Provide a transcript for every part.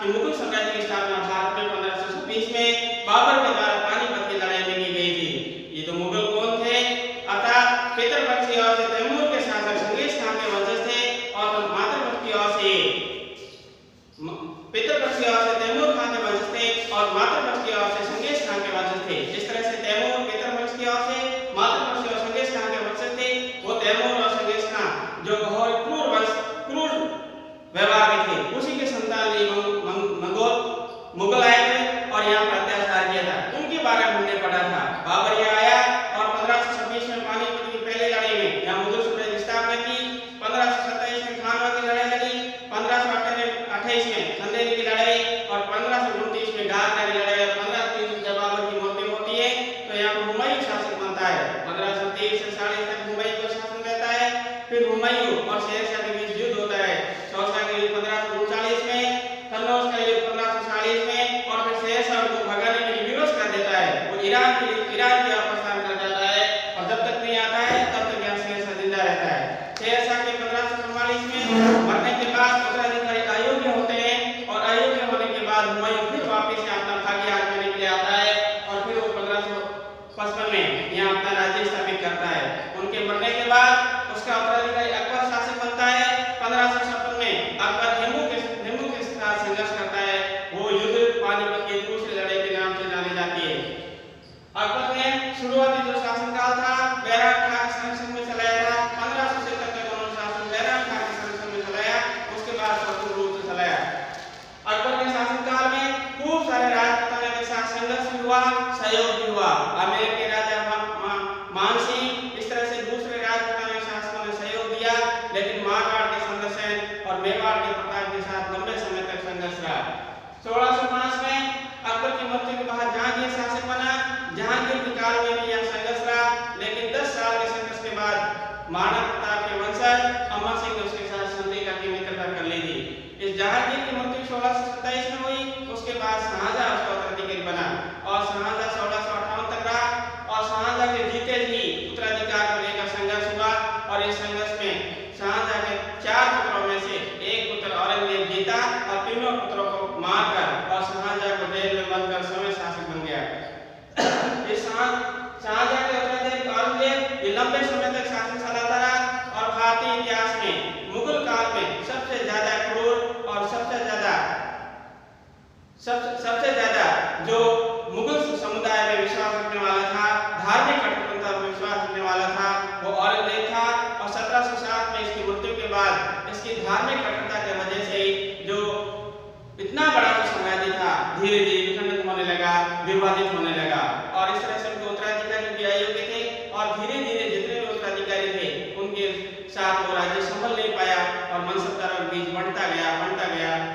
कि मुगल साम्राज्य की स्थापना भारत में 1526 में बाबर के द्वारा पानीपत की लड़ाई में की गई थी। ये तो मुगल कौन थे? अर्थात पितृपक्ष की ओर से तैमूर के शासक चंगेज खान के वंशज थे और मातृपक्ष की ओर से पितृपक्ष की ओर से तैमूर खान के वंशज थे और मातृपक्ष की ओर से चंगेज खान के वंशज थे। इस तरह से तैमूर पितृपक्ष की ओर से, मातृपक्ष की ओर चंगेज खान के वंशज थे। वो तैमूर और चंगेज खान जो घोर क्रूर व्यवहार के थे, उसी के संतान मुगल आए थे और यहाँ पर अत्याचार किया था। उनके बारे में हमने पढ़ा था। बाबर यहाँ आया और 1526 में पानीपत की पहली लड़ाई में यहाँ मुगल साम्राज्य की स्थापना की। 1527 में खानवा की लड़ाई लगी, 1528 में संदेली की लड़ाई और 1529 में गाजरा की लड़ाई और 1530 में जब बाबर की मौत होती है तो यहाँ पर हुमायूं शासक बनता है। 1523 से 40 तक हुमायूं का शासन रहता है। फिर हुमायूं और शेरशाह के बीच युद्ध होता है। चौसा के युद्ध 1539 में, कन्नौज का युद्ध 1540 में और फिर शेरशाह को भगाने के लिए विवश कर देता है। वो ईरान की ओर प्रस्थान कर जाता है और जब तक नहीं आता है तब तक यहाँ शेरशाह जिंदा रहता है। शेरशाह के 1544 में मरने के बाद उत्तराधिकारी अयोग्य होते हैं और अयोग्य होने के बाद हुमायूं फिर वापस से अपना भाग्य आजमाने के लिए आता है और फिर वो 1555 में यहाँ अपना राज्य स्थापित करता है। उनके मरने के बाद उसका उत्तराधिकारी अकबर शासक बनता है। 1556 में अकबर हेमू के साथ संघर्ष करता है। वो युद्ध पानीपत की दूसरी लड़ाई के नाम से जानी जाती है। अकबर ने शुरुआती जो शासनकाल था बैराम खां के संरक्षण में चलाया था। 1570 तक उन्होंने शासन बैराम खां के संरक्षण में चलाया, उसके बाद पूर्ण रूप से चलाया। अकबर के शासनकाल में खूब सारे राजपूतानों के साथ संघर्ष भी हुआ, सहयोग भी हुआ। आमेर के राजा मानसिंह, इस तरह से दूसरे राजपूतानों के शासकों ने सहयोग दिया, लेकिन मारवाड़ के संघर्ष और मेवाड़ के प्रताप के साथ लंबे समय तक संघर्ष रहा। 1605 में अकबर की मृत्यु के बाद जहांगीर शासक बना। जहांगीर के काल में भी यह संघर्ष रहा, लेकिन 10 साल के संघर्ष के बाद महाराणा प्रताप के वंशज अमर सिंह ने उसके साथ संधि करके मित्रता कर ली थी। इस जहांगीर की मृत्यु 1627 में हुई। उसके बाद शाहजहां उसका उत्तराधिकारी बना और शाहजहां 1658 तक रहा और शाहजहां के जीते जी उत्तराधिकार को लेकर संघर्ष हुआ और इस संघर्ष में शाहजहां के 4 पुत्रों में से एक पुत्र औरंगजेब जीता और तीनों पुत्रों को मारकर और शाहजहां को जेल में बंद कर समय शासक बन गया। इस शाहजहां के उत्तराधिकारी औरंगजेब ये लंबे समय तक शासन चलाता रहा और भारतीय इतिहास में मुगल काल में सबसे ज्यादा क्रूर और सबसे ज्यादा जो मुगल समुदाय में विश्वास रखने वाला था, धार्मिक कट्टरपंथा में विश्वास रखने वाला था, वो औरंगजेब था। और 1707 में इसकी मृत्यु के बाद इसकी धार्मिक कट्टरता की वजह से जो इतना बड़ा जो साम्राज्य था धीरे धीरे विखंडित होने लगा, विभाजित होने लगा और इस तरह से उनके उत्तराधिकारी भी अयोग्य थे और धीरे धीरे जितने भी उत्तराधिकारी थे उनके साथ वो राज्य संभल नहीं पाया और मनसबदारों के बीच बढ़ता गया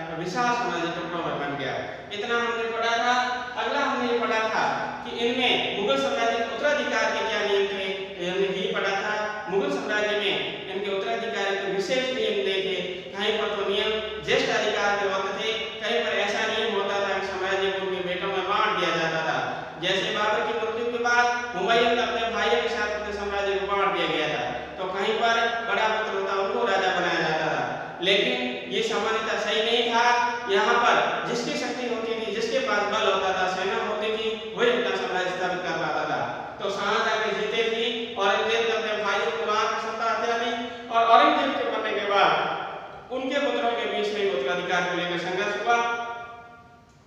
और विशाल साम्राज्य टुकड़ों में बन गया। इतना हमने पढ़ा था। अगला हमने ये पढ़ा था कि इनमें मुगल साम्राज्य के उत्तराधिकार के क्या नियम थे, हमने ये पढ़ा था। मुगल साम्राज्य में इनके उत्तराधिकारी के विशेष नियम नहीं थे। कहीं पर तो नियम ज्येष्ठ अधिकार के होते थे, कहीं पर ऐसा नियम होता था कि साम्राज्य को उनके बेटों में बांट दिया जाता था। जैसे बाबर की मृत्यु के बाद हुमायूं ने अपने भाइयों के साथ अपने साम्राज्य को बांट दिया गया था, तो कहीं पर बड़ा पुत्र होता उनको राजा बनाया जाता था, लेकिन ये सामान्यतः सही नहीं था। यहाँ पर जिसकी शक्ति होती थी, जिसके पास बल होता था, सेना होती थी, वही अपना साम्राज्य स्थापित कर पाता था। तो शाहजहां के जीते थी औरंगजेब ने अपने भाइयों को मार सत्ता हत्या दी और औरंगजेब के मरने के बाद उनके पुत्रों के बीच में उत्तराधिकार को लेकर संघर्ष हुआ।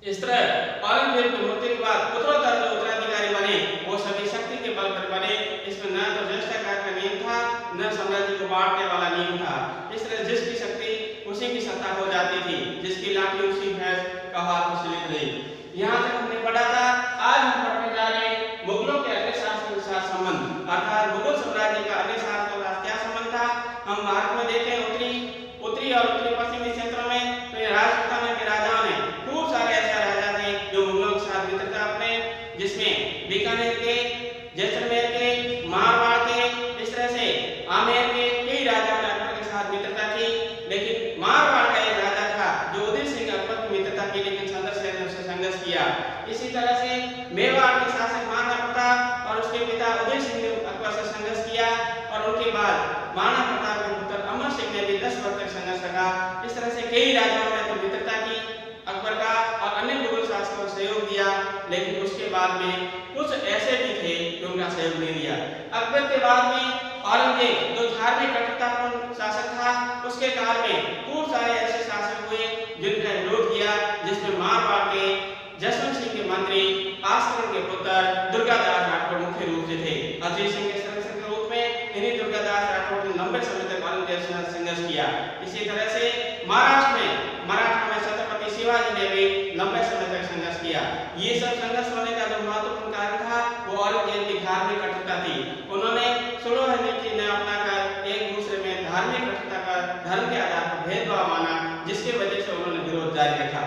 इस तरह औरंगजेब की मृत्यु के बाद पुत्रोत्तर जो उत्तराधिकारी बने वो सभी शक्ति के बल पर बने। इसमें न तो ज्येष्ठाधिकार का नियम था, न साम्राज्य को बांटने वाला नियम था। इस तरह जिसकी शक्ति उसी की सत्ता हो जाती थी, जिसकी लाठी उसी भैंस का हाथ उसी रही। यहाँ तक हमने पढ़ा था। आज हम पढ़ने जा रहे हैं मुगलों के अगले शासकों के साथ संबंध, अर्थात मुगल साम्राज्य का अगले शासकों के साथ क्या संबंध था। हम भारत में देखें उत्तरी और उत्तरी पश्चिमी क्षेत्रों में तो राजपूताना के राजाओं ने खूब सारे ऐसे राजा थे जो मुगलों के साथ मित्रता अपने, जिसमें बीकानेर के, जैसलमेर के, मारवाड़ के, इस तरह से आमेर के कई राजाओं ने अकबर के साथ मित्रता की। लेकिन मारवाड़ का एक राजा था जो उदय सिंह अकबर की मित्रता की, लेकिन संघर्ष किया। इसी तरह से मेवाड़ के शासक महाराणा प्रताप और उसके पिता उदय सिंह ने अकबर से संघर्ष किया और उनके बाद महाराणा प्रताप के पुत्र अमर सिंह ने भी 10 वर्ष तक संघर्ष रखा। इस तरह से कई राजाओं ने तो मित्रता की अकबर सहयोग दिया, लेकिन उसके बाद में कुछ ऐसे भी थे जो उनका सहयोग नहीं दिया। अकबर के बाद में औरंगजेब जो धार्मिक कट्टरतापूर्ण शासक था, उसके काल में खूब सारे ऐसे शासक हुए जिनका विरोध किया, जिसमें मारवाड़ के जसवंत सिंह के मंत्री आसकरण के पुत्र दुर्गादास राठौड़ मुख्य रूप से थे। अजय सिंह के संरक्षक के रूप में इन्हीं दुर्गादास राठौड़ ने लंबे समय तक औरंगजेब से संघर्ष किया। इसी तरह से महाराष्ट्र में मराठा में छत्रपति शिवाजी ने भी लंबे समय तक संघर्ष किया। ये सब संघर्ष होने का जो महत्वपूर्ण कारण था वो औरंगजेब की धार्मिक कट्टरता थी। उन्होंने सुलह नीति न अपनाकर एक दूसरे में धार्मिक कट्टरता का धर्म के आधार पर भेदभाव माना, जिसकी वजह से उन्होंने विरोध जारी रखा।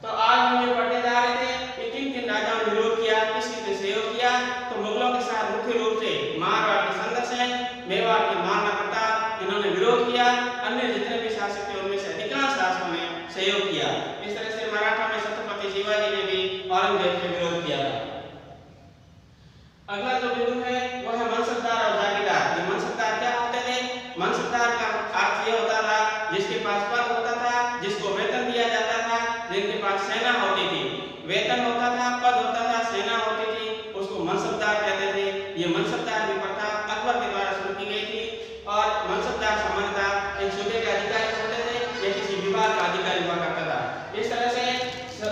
तो आज हम ये पढ़ने जा रहे थे कि किन राजाओं ने विरोध किया, किस ने सहयोग किया। तो मुगलों के साथ मुख्य रूप से मारवाड़ के संदर्शन, मेवाड़ के महाराणा प्रताप, इन्होंने विरोध किया। अन्य जितने भी शासक थे उनमें से अधिकांश शासकों ने सहयोग किया। इस तरह से मराठा में छत्रपति शिवाजी ने भी औरंगजेब से विरोध किया था। अगला जो बिंदु है वो है मनसबदार और जागीरदार। ये मनसबदार क्या होते थे? मनसबदार का अर्थ ये होता था जिसके पास पद होता था, जिसको वेतन दिया जाता था, जिनके पास सेना होती थी। वेतन होता था, पद होता था, सेना होती थी, उसको मनसबदार कहते थे। ये मनसबदार की प्रथा अकबर के द्वारा शुरू की गई थी और मनसबदार सामान्यतः एक सूबे के अधिकारी होते थे या किसी विभाग का अधिकारी हुआ करता था। इस तरह से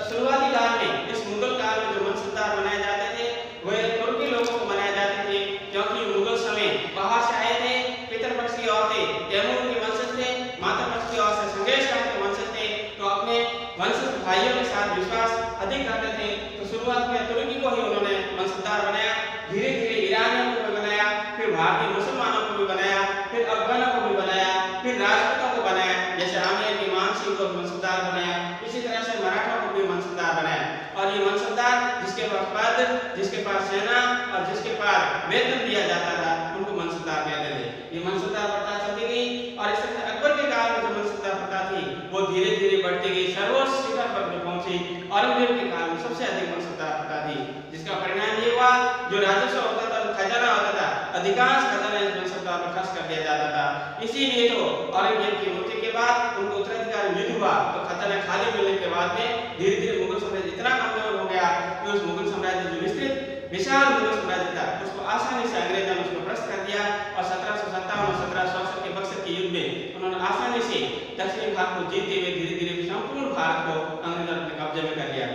शुरुआती काल में, इस मुगल काल में जो मनसबदार बनाए जाते थे वे तुर्की लोगों को बनाए जाते थे, क्योंकि मुगल समय बाहर से आए थे। पितृपक्ष की औरतें तैमूर के वंशज थे, मातापक्ष की औरतें संघेज खान के वंशज थे, तो अपने वंशज भाइयों के साथ विश्वास अधिक करते थे। तो शुरुआत में तुर्की को ही उन्होंने मनसबदार बनाया, धीरे धीरे ईरानियों को भी बनाया, फिर भारतीय मुसलमानों को भी बनाया, फिर अफगानों को भी बनाया, फिर राजपूतों को बनाया, जैसे आमेर के मान सिंह को मनसबदार बनाया। इसी तरह से मराठा को भी मनसबदार बनाया। और ये मनसबदार जिसके पास पद, जिसके पास सेना और जिसके पास वेतन दिया जाता था, उनको मनसबदार कहते थे। ये मनसबदार प्रथा चलती गई और इस तरह अकबर के काल में जो मनसबदार प्रथा थी वो धीरे धीरे बढ़ती गई, सर्वोच्च शिखर पर पहुंची। औरंगजेब के काल में सबसे अधिक मनसबदार प्रथा थी, जिसका परिणाम ये हुआ जो राजस्व होता था, खजाना होता था, अधिकांश खजाना इस मनसबदार पर खर्च कर दिया जाता था। इसीलिए तो औरंगजेब की मृत्यु के बाद उनको उत्तराधिकारी युद्ध हुआ, तो खजाना खाली मिलने के बाद में धीरे धीरे मुगल साम्राज्य इतना कमजोर हो गया कि उस मुगल साम्राज्य जो विस्तृत विशाल मुगल साम्राज्य था उसको आसानी से अंग्रेजों ने उसको परास्त कर दिया और 1757 और 1764 के बक्सर के युद्ध में उन्होंने आसानी से दक्षिणी भारत को जीतते हुए धीरे धीरे संपूर्ण भारत को अंग्रेजों ने अपने कब्जे में कर लिया।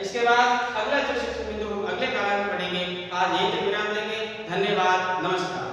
इसके बाद अगला जो शिक्षण बिंदु अगले काल में पढ़ेंगे। आज यहीं तक विराम देंगे। धन्यवाद। नमस्कार।